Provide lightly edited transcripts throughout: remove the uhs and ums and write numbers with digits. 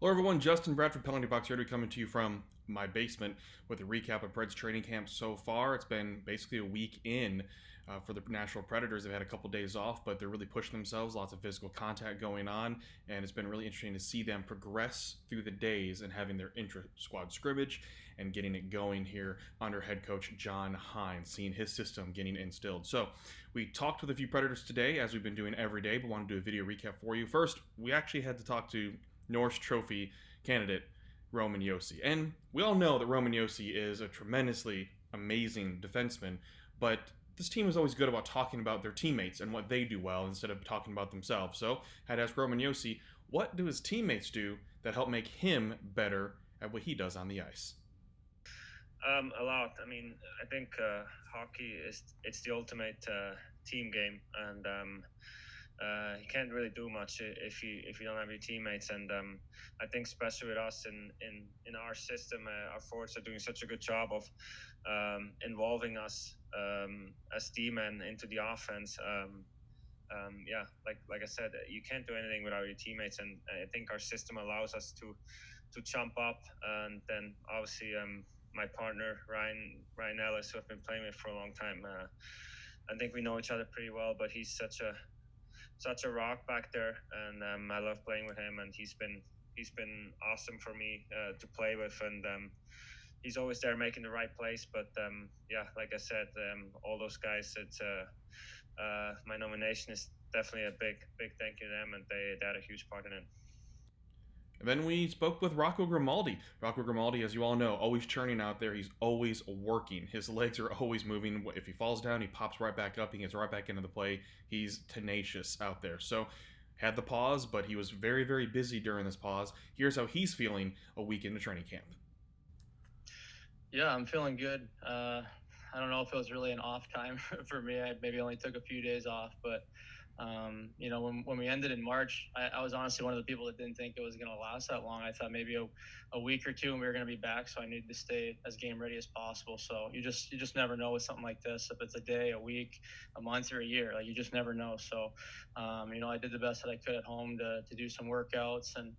Hello everyone, Justin Bradford Penalty Box here to be coming to you from my basement with a recap of Preds training camp so far. It's been basically a week in for the Nashville Predators. They've had a couple days off, but they're really pushing themselves, lots of physical contact going on, and it's been really interesting to see them progress through the days and having their intra-squad scrimmage and getting it going here under head coach John Hynes, seeing his system getting instilled. So we talked with a few Predators today, as we've been doing every day, but want to do a video recap for you. First, we actually had to talk to Norris Trophy candidate Roman Josi. And we all know that Roman Josi is a tremendously amazing defenseman, but this team is always good about talking about their teammates and what they do well instead of talking about themselves. So I had to ask Roman Josi, what do his teammates do that help make him better at what he does on the ice? A lot. I mean, I think hockey it's the ultimate team game, and you can't really do much if you don't have your teammates. And I think especially with us in our system, our forwards are doing such a good job of involving us as teammen into the offense. Yeah, like I said, you can't do anything without your teammates, and I think our system allows us to jump up. And then obviously my partner Ryan Ellis, who I've been playing with for a long time. I think we know each other pretty well, but he's such a rock back there, and I love playing with him. And he's been awesome for me to play with, and he's always there making the right plays. But yeah, like I said, all those guys. It's my nomination is definitely a big thank you to them, and they had a huge part in it. And then we spoke with Rocco Grimaldi. Rocco Grimaldi, as you all know, always churning out there. He's always working. His legs are always moving. If he falls down, he pops right back up. He gets right back into the play. He's tenacious out there. So had the pause, but he was very, very busy during this pause. Here's how he's feeling a week into training camp. Yeah, I'm feeling good. I don't know if it was really an off time for me. I maybe only took a few days off, but when we ended in March, I was honestly one of the people that didn't think it was going to last that long. I thought maybe a week or two and we were going to be back, so I needed to stay as game ready as possible. So you just never know with something like this, if it's a day, a week, a month, or a year. Like, you just never know. So I did the best that I could at home to do some workouts, and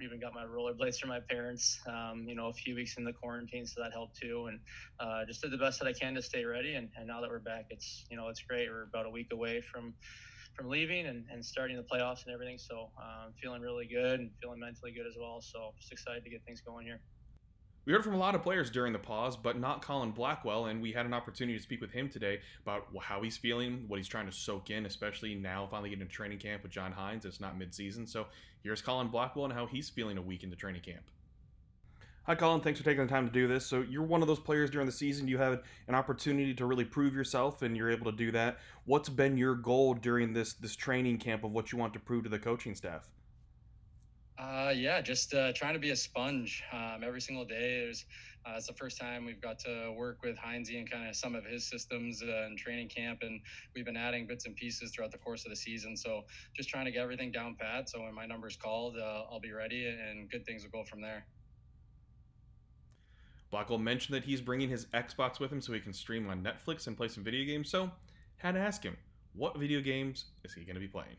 even got my rollerblades from my parents, a few weeks in the quarantine, so that helped too. And just did the best that I can to stay ready. And now that we're back, it's great. We're about a week away from leaving and starting the playoffs and everything. So I'm feeling really good and feeling mentally good as well. So just excited to get things going here. We heard from a lot of players during the pause, but not Colin Blackwell, and we had an opportunity to speak with him today about how he's feeling, what he's trying to soak in, especially now finally getting into training camp with John Hynes. It's not mid-season, so here's Colin Blackwell and how he's feeling a week into training camp. Hi, Colin. Thanks for taking the time to do this. So you're one of those players during the season. You had an opportunity to really prove yourself, and you're able to do that. What's been your goal during this training camp of what you want to prove to the coaching staff? Yeah, just trying to be a sponge every single day. It's the first time we've got to work with Hynes and kind of some of his systems in training camp, and we've been adding bits and pieces throughout the course of the season. So just trying to get everything down pat, so when my number's called, I'll be ready, and good things will go from there. Blackwell mentioned that he's bringing his Xbox with him so he can stream on Netflix and play some video games. So had to ask him, what video games is he going to be playing?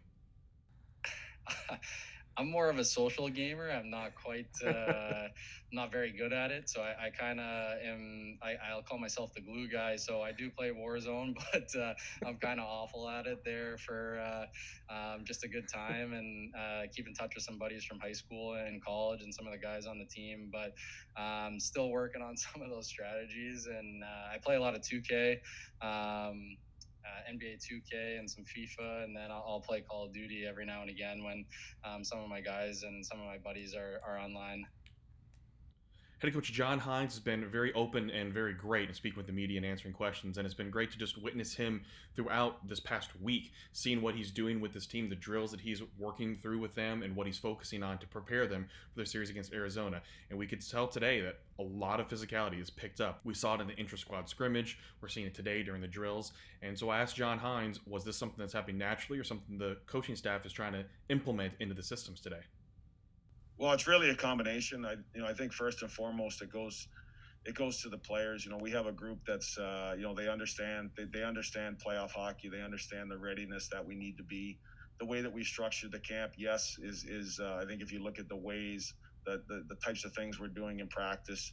I'm more of a social gamer. I'm not quite, not very good at it. So I kind of am, I'll call myself the glue guy. So I do play Warzone, but I'm kind of awful at it there for just a good time, and keep in touch with some buddies from high school and college and some of the guys on the team. But still working on some of those strategies. And I play a lot of 2K. NBA 2K and some FIFA, and then I'll play Call of Duty every now and again when some of my guys and some of my buddies are online. Head coach John Hynes has been very open and very great in speaking with the media and answering questions, and it's been great to just witness him throughout this past week, seeing what he's doing with this team, the drills that he's working through with them, and what he's focusing on to prepare them for their series against Arizona. And we could tell today that a lot of physicality is picked up. We saw it in the intra-squad scrimmage. We're seeing it today during the drills. And so I asked John Hynes, was this something that's happening naturally or something the coaching staff is trying to implement into the systems today? Well, it's really a combination. I think first and foremost, it goes to the players. We have a group that's, they understand playoff hockey. They understand the readiness that we need to be the way that we structured the camp, yes, is I think if you look at the ways the types of things we're doing in practice,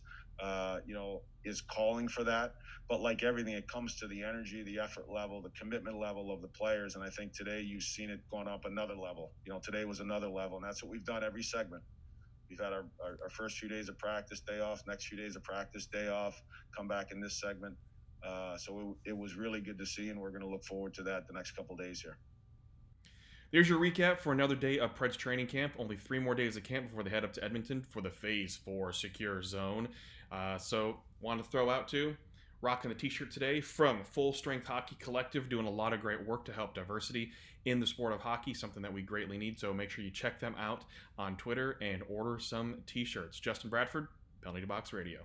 is calling for that. But like everything, it comes to the energy, the effort level, the commitment level of the players. And I think today you've seen it going up another level. Today was another level, and that's what we've done every segment. We've had our first few days of practice, day off, next few days of practice, day off, come back in this segment. So it was really good to see, and we're going to look forward to that the next couple of days here. There's your recap for another day of Preds training camp. Only 3 more days of camp before they head up to Edmonton for the Phase 4 Secure Zone. So, want to throw out too, rocking the t-shirt today from Full Strength Hockey Collective, doing a lot of great work to help diversity in the sport of hockey, something that we greatly need. So make sure you check them out on Twitter and order some t-shirts. Justin Bradford, Penalty Box Radio.